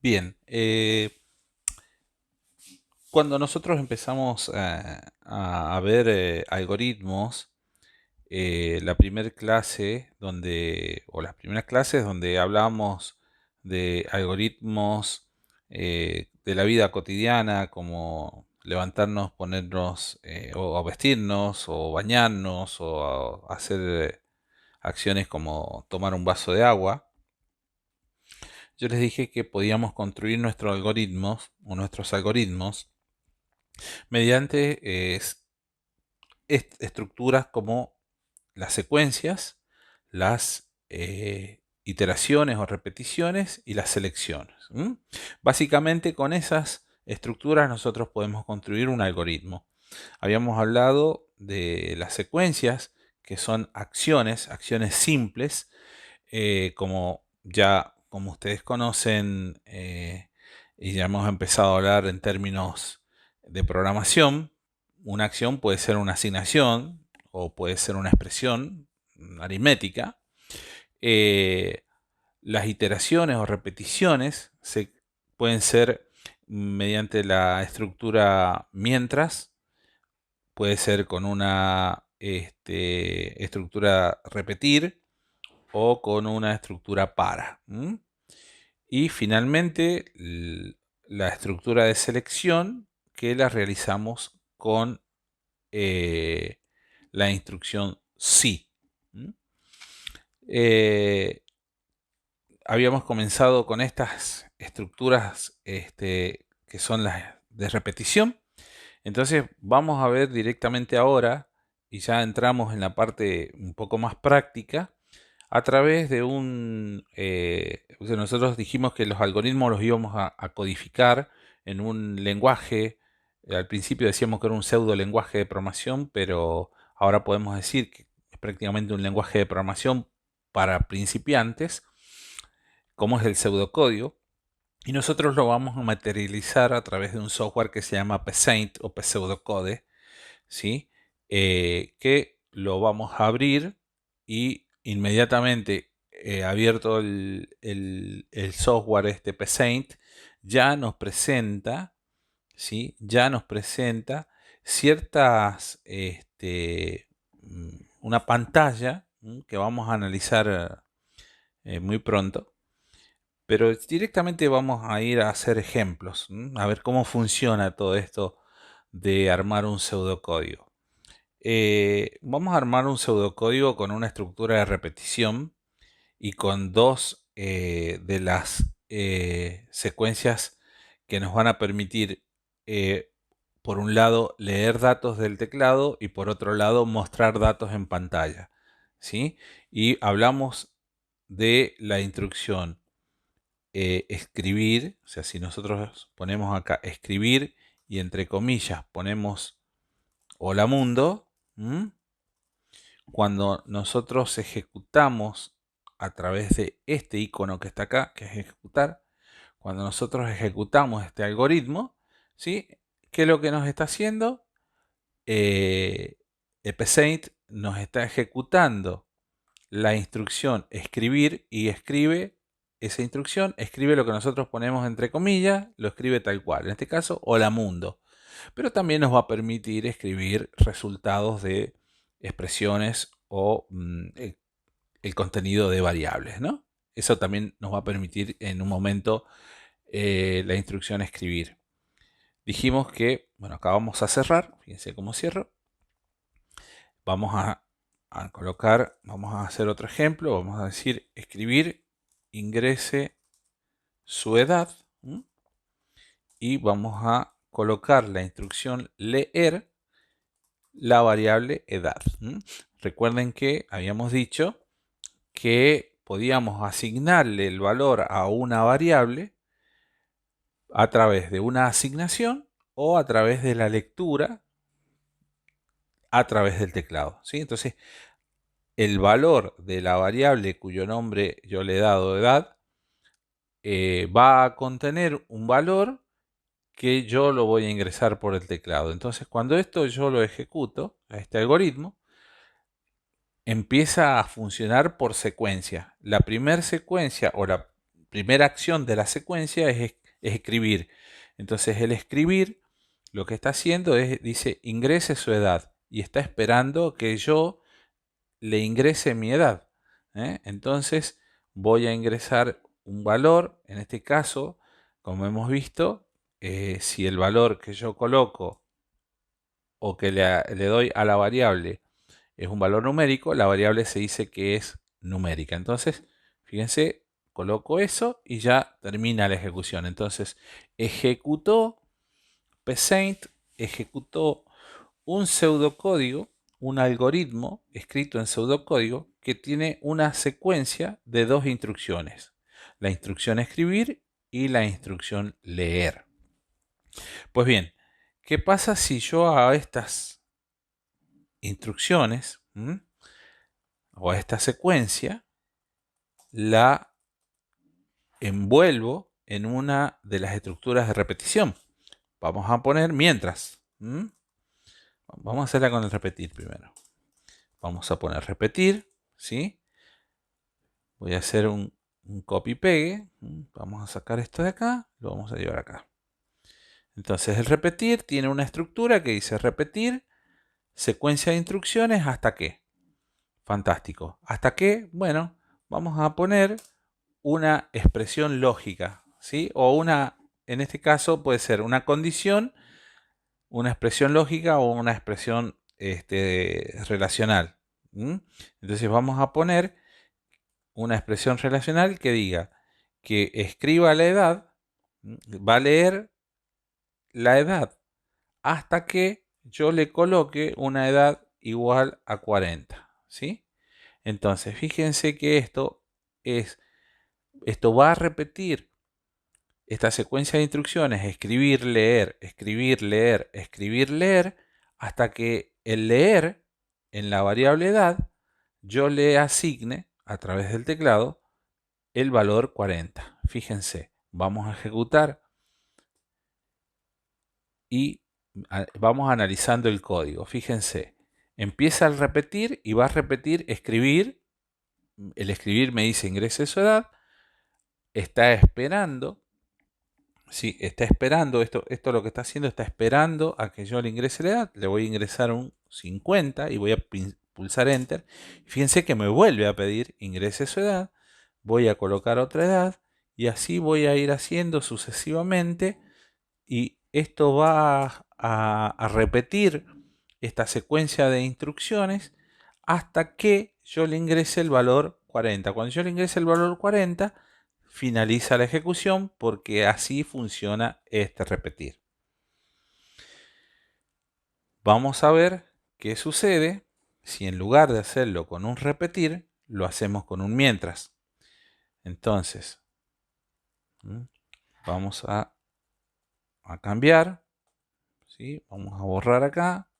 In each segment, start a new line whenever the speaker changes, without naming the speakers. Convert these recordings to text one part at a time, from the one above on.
Bien, cuando nosotros empezamos a ver algoritmos, la primera clase o las primeras clases donde hablábamos de algoritmos de la vida cotidiana, como levantarnos, ponernos o vestirnos, o bañarnos, o hacer acciones como tomar un vaso de agua. Yo les dije que podíamos construir nuestros algoritmos o nuestros algoritmos mediante estructuras como las secuencias, las iteraciones o repeticiones y las selecciones. Básicamente con esas estructuras nosotros podemos construir un algoritmo. Habíamos hablado de las secuencias, que son acciones simples, como ustedes conocen, y ya hemos empezado a hablar en términos de programación. Una acción puede ser una asignación o puede ser una expresión aritmética. Eh, las iteraciones o repeticiones pueden ser mediante la estructura mientras, puede ser con una estructura repetir o con una estructura para. Y finalmente la estructura de selección, que la realizamos con la instrucción sí. Eh, Habíamos comenzado con estas estructuras que son las de repetición. Entonces vamos a ver directamente ahora, y ya entramos en la parte un poco más práctica, a través de o sea, nosotros dijimos que los algoritmos los íbamos a codificar en un lenguaje. Al principio decíamos que era un pseudo lenguaje de programación, pero ahora podemos decir que es prácticamente un lenguaje de programación para principiantes, como es el pseudocódigo. Y nosotros lo vamos a materializar a través de un software que se llama Psaint o Pseudocode, ¿sí? Que lo vamos a abrir, y inmediatamente abierto el software Psaint, ya nos presenta, ¿sí? Ya nos presenta ciertas, una pantalla que vamos a analizar muy pronto. Pero directamente vamos a ir a hacer ejemplos, a ver cómo funciona todo esto de armar un pseudocódigo. Vamos a armar un pseudocódigo con una estructura de repetición y con dos de las secuencias que nos van a permitir, eh, por un lado, leer datos del teclado y por otro lado, mostrar datos en pantalla, ¿sí? Y hablamos de la instrucción escribir. O sea, si nosotros ponemos acá escribir y entre comillas ponemos hola mundo, cuando nosotros ejecutamos a través de este icono que está acá, que es ejecutar, cuando nosotros ejecutamos este algoritmo, ¿sí? ¿Qué es lo que nos está haciendo? Psaint nos está ejecutando la instrucción escribir y escribe esa instrucción, escribe lo que nosotros ponemos entre comillas, lo escribe tal cual. En este caso, hola mundo. Pero también nos va a permitir escribir resultados de expresiones o el contenido de variables, ¿no? Eso también nos va a permitir en un momento la instrucción escribir. Dijimos que, bueno, acá vamos a cerrar, fíjense cómo cierro. Vamos a colocar, vamos a hacer otro ejemplo, vamos a decir escribir, ingrese su edad, y vamos a colocar la instrucción leer la variable edad. Recuerden que habíamos dicho que podíamos asignarle el valor a una variable a través de una asignación o a través de la lectura a través del teclado, ¿sí? Entonces, el valor de la variable cuyo nombre yo le he dado edad va a contener un valor que yo lo voy a ingresar por el teclado. Entonces, cuando esto yo lo ejecuto, a este algoritmo, empieza a funcionar por secuencia. La primera secuencia o la primera acción de la secuencia es escribir. Entonces el escribir lo que está haciendo es, dice, ingrese su edad y está esperando que yo le ingrese mi edad. Entonces voy a ingresar un valor, en este caso, como hemos visto, si el valor que yo coloco o que le doy a la variable es un valor numérico, la variable se dice que es numérica. Entonces, fíjense, coloco eso y ya termina la ejecución. Entonces, ejecutó, Paint ejecutó un pseudocódigo, un algoritmo escrito en pseudocódigo que tiene una secuencia de dos instrucciones. La instrucción escribir y la instrucción leer. Pues bien, ¿qué pasa si yo a estas instrucciones o a esta secuencia la envuelvo en una de las estructuras de repetición? Vamos a poner mientras. Vamos a hacerla con el repetir primero. Vamos a poner repetir, ¿sí? Voy a hacer un copy-pegue. Vamos a sacar esto de acá, lo vamos a llevar acá. Entonces el repetir tiene una estructura que dice repetir, secuencia de instrucciones, ¿hasta qué? Fantástico. ¿Hasta qué? Bueno, vamos a poner una expresión lógica, ¿sí? O una, en este caso puede ser una condición, una expresión lógica o una expresión relacional. Entonces vamos a poner una expresión relacional que diga que escriba la edad, va a leer la edad hasta que yo le coloque una edad igual a 40, ¿sí? Entonces fíjense que esto va a repetir esta secuencia de instrucciones, escribir, leer, escribir, leer, escribir, leer, hasta que el leer en la variable edad yo le asigne a través del teclado el valor 40. Fíjense, vamos a ejecutar y vamos analizando el código. Fíjense, empieza al repetir y va a repetir escribir. El escribir me dice ingrese su edad. Está esperando. Sí, está esperando. Esto lo que está haciendo, está esperando a que yo le ingrese la edad. Le voy a ingresar un 50 y voy a pulsar enter. Fíjense que me vuelve a pedir ingrese su edad. Voy a colocar otra edad y así voy a ir haciendo sucesivamente y esto va a repetir esta secuencia de instrucciones hasta que yo le ingrese el valor 40. Cuando yo le ingrese el valor 40, finaliza la ejecución porque así funciona este repetir. Vamos a ver qué sucede si en lugar de hacerlo con un repetir, lo hacemos con un mientras. Entonces, vamos a cambiar, ¿sí? Vamos a borrar acá,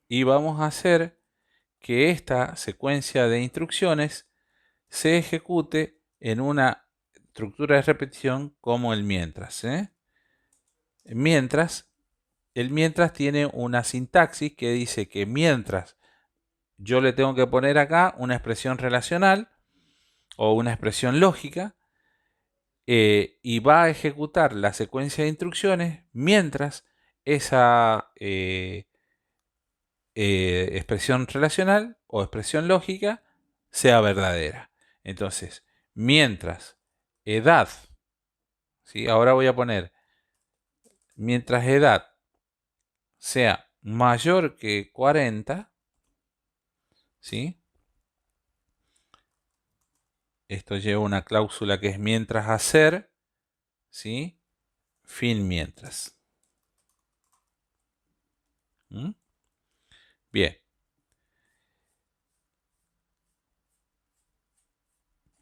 y vamos a hacer que esta secuencia de instrucciones se ejecute en una estructura de repetición como el mientras. El mientras tiene una sintaxis que dice que mientras yo le tengo que poner acá una expresión relacional o una expresión lógica, y va a ejecutar la secuencia de instrucciones mientras esa expresión relacional o expresión lógica sea verdadera. Entonces, mientras edad, ¿sí? Ahora voy a poner, mientras edad sea mayor que 40, ¿sí? Esto lleva una cláusula que es mientras hacer, ¿sí? Fin mientras. Bien.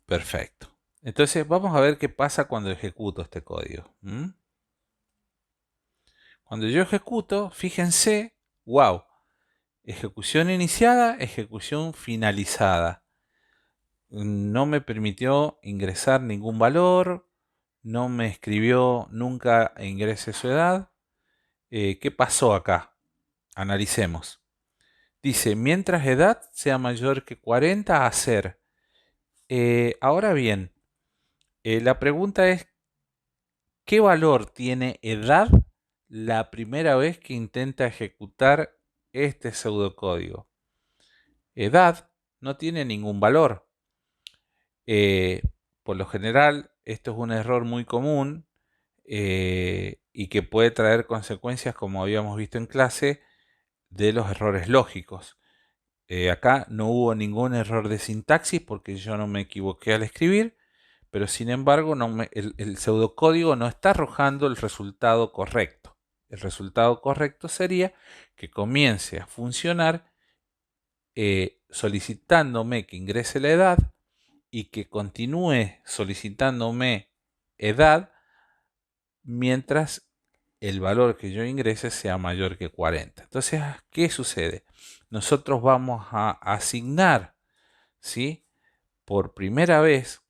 Perfecto. Entonces vamos a ver qué pasa cuando ejecuto este código. Cuando yo ejecuto, fíjense, wow, ejecución iniciada, ejecución finalizada. No me permitió ingresar ningún valor, no me escribió nunca ingrese su edad. ¿Qué pasó acá? Analicemos. Dice, mientras edad sea mayor que 40, hacer. Ahora bien, la pregunta es, ¿qué valor tiene edad la primera vez que intenta ejecutar este pseudocódigo? Edad no tiene ningún valor. Eh, por lo general, esto es un error muy común y que puede traer consecuencias, como habíamos visto en clase, de los errores lógicos. Acá no hubo ningún error de sintaxis porque yo no me equivoqué al escribir, pero sin embargo el pseudocódigo no está arrojando el resultado correcto. El resultado correcto sería que comience a funcionar solicitándome que ingrese la edad y que continúe solicitándome edad mientras el valor que yo ingrese sea mayor que 40. Entonces, ¿qué sucede? Nosotros vamos a asignar, ¿sí? Por primera vez,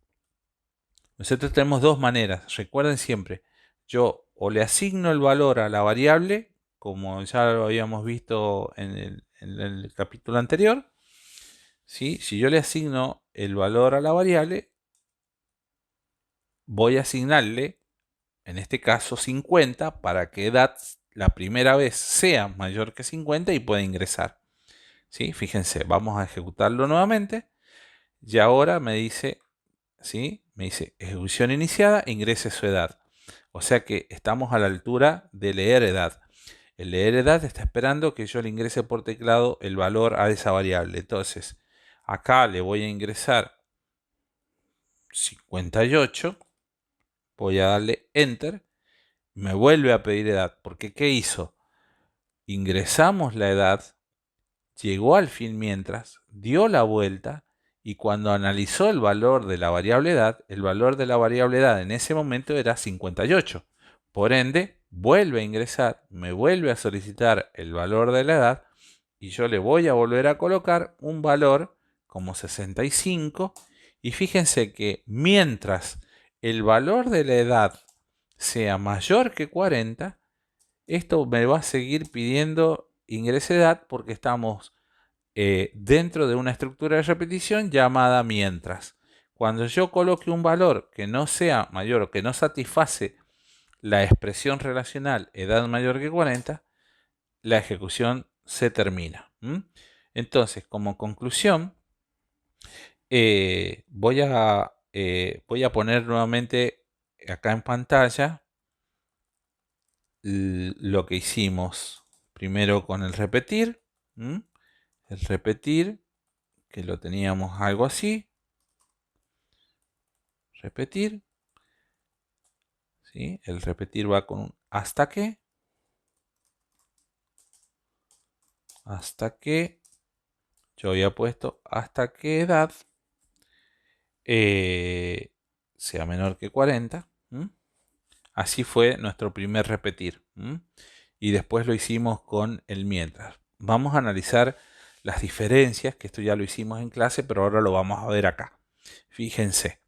nosotros tenemos dos maneras. Recuerden siempre, yo o le asigno el valor a la variable, como ya lo habíamos visto en el capítulo anterior, ¿sí? Si yo le asigno el valor a la variable, voy a asignarle, en este caso 50, para que edad la primera vez sea mayor que 50 y pueda ingresar. ¿Sí? Fíjense, vamos a ejecutarlo nuevamente. Y ahora me dice, ¿sí? Me dice ejecución iniciada, ingrese su edad. O sea que estamos a la altura de leer edad. El leer edad está esperando que yo le ingrese por teclado el valor a esa variable. Entonces, acá le voy a ingresar 58. Voy a darle Enter. Me vuelve a pedir edad. Porque ¿qué hizo? Ingresamos la edad, llegó al fin mientras, dio la vuelta y cuando analizó el valor de la variable edad, el valor de la variable edad en ese momento era 58. Por ende, vuelve a ingresar, me vuelve a solicitar el valor de la edad y yo le voy a volver a colocar un valor como 65 y fíjense que mientras el valor de la edad sea mayor que 40, esto me va a seguir pidiendo ingrese edad porque estamos dentro de una estructura de repetición llamada mientras. Cuando yo coloque un valor que no sea mayor o que no satisface la expresión relacional edad mayor que 40, la ejecución se termina. Entonces, como conclusión, voy a poner nuevamente acá en pantalla lo que hicimos primero con el repetir. El repetir, que lo teníamos algo así. Repetir. ¿Sí? El repetir va con un hasta que. Hasta que. Yo había puesto hasta que edad sea menor que 40. Así fue nuestro primer repetir. Y después lo hicimos con el mientras. Vamos a analizar las diferencias, que esto ya lo hicimos en clase, pero ahora lo vamos a ver acá. Fíjense.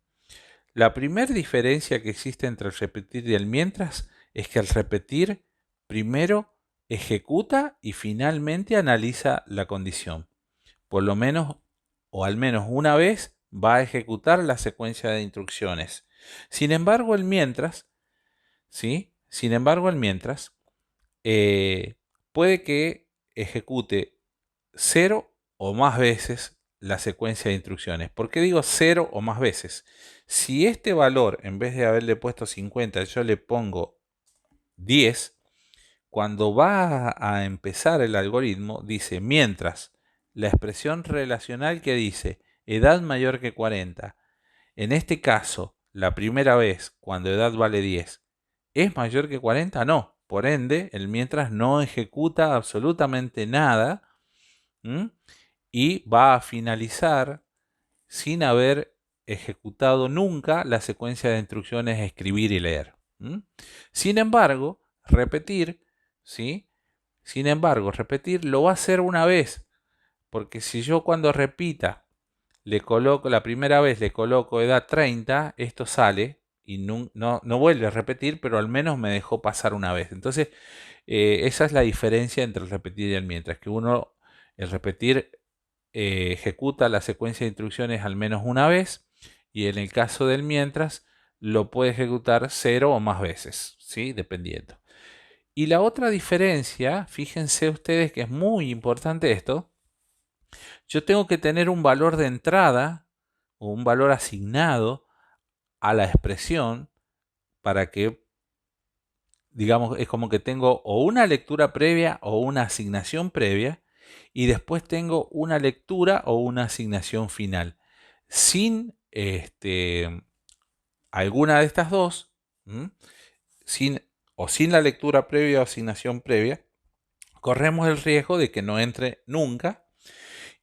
La primera diferencia que existe entre el repetir y el mientras es que el repetir primero ejecuta y finalmente analiza la condición. Por lo menos o al menos una vez va a ejecutar la secuencia de instrucciones. Sin embargo, el mientras, ¿sí? Sin embargo, el mientras puede que ejecute 0 o más veces la secuencia de instrucciones. ¿Por qué digo 0 o más veces? Si este valor, en vez de haberle puesto 50, yo le pongo 10, cuando va a empezar el algoritmo, dice, mientras la expresión relacional que dice edad mayor que 40, en este caso, la primera vez, cuando edad vale 10, ¿es mayor que 40? No. Por ende, el mientras no ejecuta absolutamente nada y va a finalizar sin haber ejecutado nunca la secuencia de instrucciones escribir y leer. Sin embargo, repetir, ¿sí? Sin embargo, repetir lo va a hacer una vez, porque si yo cuando repita le coloco la primera vez, le coloco edad 30, esto sale y no vuelve a repetir, pero al menos me dejó pasar una vez. Entonces, esa es la diferencia entre el repetir y el mientras, que el repetir ejecuta la secuencia de instrucciones al menos una vez y en el caso del mientras lo puede ejecutar 0 o más veces, ¿sí? Dependiendo. Y la otra diferencia, fíjense ustedes que es muy importante esto, yo tengo que tener un valor de entrada o un valor asignado a la expresión para que, digamos, es como que tengo o una lectura previa o una asignación previa y después tengo una lectura o una asignación final. Sin alguna de estas dos, sin, o sin la lectura previa o asignación previa, corremos el riesgo de que no entre nunca.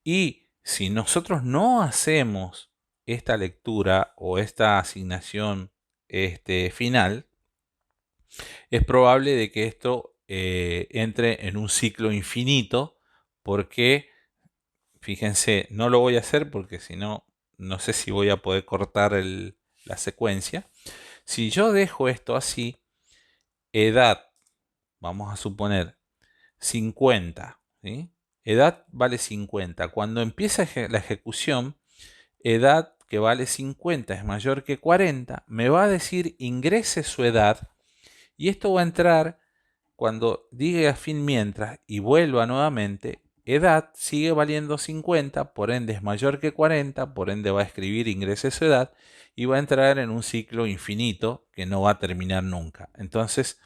Y si nosotros no hacemos esta lectura o esta asignación final, es probable de que esto entre en un ciclo infinito, porque, fíjense, no lo voy a hacer porque si no, no sé si voy a poder cortar la secuencia. Si yo dejo esto así, edad, vamos a suponer 50, ¿sí? Edad vale 50. Cuando empieza la ejecución, edad que vale 50 es mayor que 40, me va a decir ingrese su edad y esto va a entrar cuando diga fin mientras y vuelva nuevamente. Edad sigue valiendo 50, por ende es mayor que 40, por ende va a escribir ingrese su edad y va a entrar en un ciclo infinito que no va a terminar nunca. Entonces,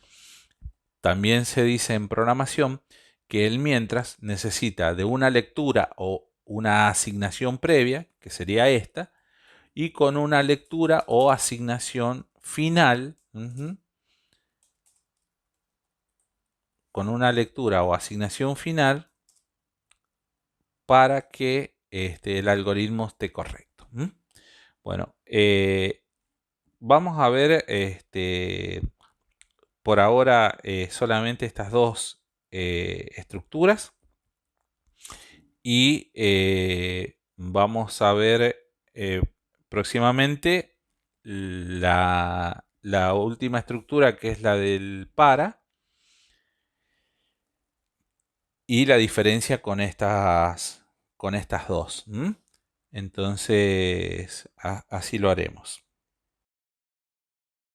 también se dice en programación que el mientras necesita de una lectura o una asignación previa, que sería esta, y con una lectura o asignación final, con una lectura o asignación final para que el algoritmo esté correcto. Bueno, vamos a ver por ahora solamente estas dos estructuras y vamos a ver próximamente la última estructura, que es la del para, y la diferencia con estas dos. Entonces, así lo haremos.